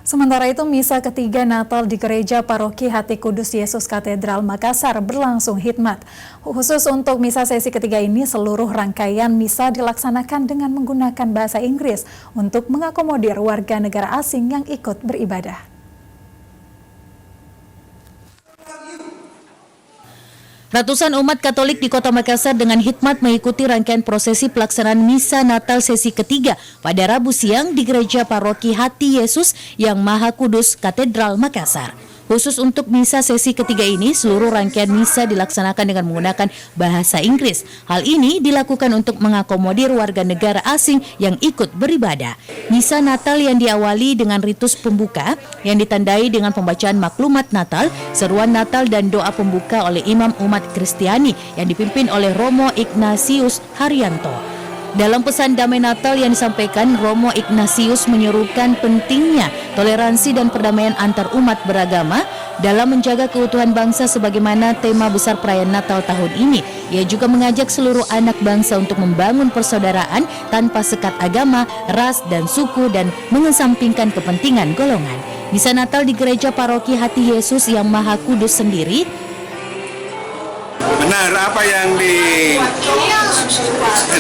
Sementara itu, misa ketiga Natal di Gereja Paroki Hati Kudus Yesus Katedral Makassar berlangsung hikmat. Khusus untuk misa sesi ketiga ini, seluruh rangkaian misa dilaksanakan dengan menggunakan bahasa Inggris untuk mengakomodir warga negara asing yang ikut beribadah. Ratusan umat Katolik di Kota Makassar dengan hikmat mengikuti rangkaian prosesi pelaksanaan misa Natal sesi ketiga pada Rabu siang di Gereja Paroki Hati Yesus yang Maha Kudus Katedral Makassar. Khusus untuk misa sesi ketiga ini, seluruh rangkaian misa dilaksanakan dengan menggunakan bahasa Inggris. Hal ini dilakukan untuk mengakomodir warga negara asing yang ikut beribadah. Misa Natal yang diawali dengan ritus pembuka yang ditandai dengan pembacaan maklumat Natal, seruan Natal dan doa pembuka oleh imam umat Kristiani yang dipimpin oleh Romo Ignatius Haryanto. Dalam pesan damai Natal yang disampaikan, Romo Ignatius menyerukan pentingnya toleransi dan perdamaian antar umat beragama dalam menjaga keutuhan bangsa sebagaimana tema besar perayaan Natal tahun ini. Ia juga mengajak seluruh anak bangsa untuk membangun persaudaraan tanpa sekat agama, ras, dan suku dan mengesampingkan kepentingan golongan. Misa Natal di Gereja Paroki Hati Yesus yang Maha Kudus sendiri benar, apa yang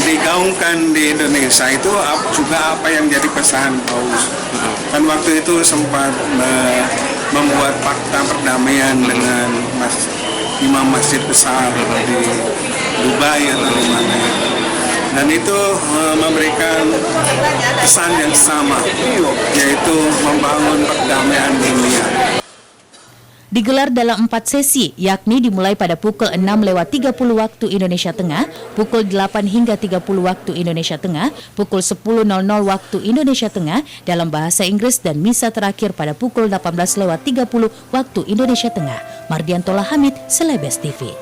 digaungkan di Indonesia itu juga apa yang jadi pesan Paus. Kan waktu itu sempat membuat fakta perdamaian dengan imam masjid besar di Dubai atau di mana, dan itu memberikan pesan yang sama, yaitu membangun perdamaian dunia. Digelar dalam 4 sesi, yakni dimulai pada pukul 6:30 waktu Indonesia Tengah, pukul 8 hingga 30 waktu Indonesia Tengah, pukul 10:00 waktu Indonesia Tengah dalam bahasa Inggris, dan misa terakhir pada pukul 18:30 waktu Indonesia Tengah. Mardianto Hamid, Celebes TV.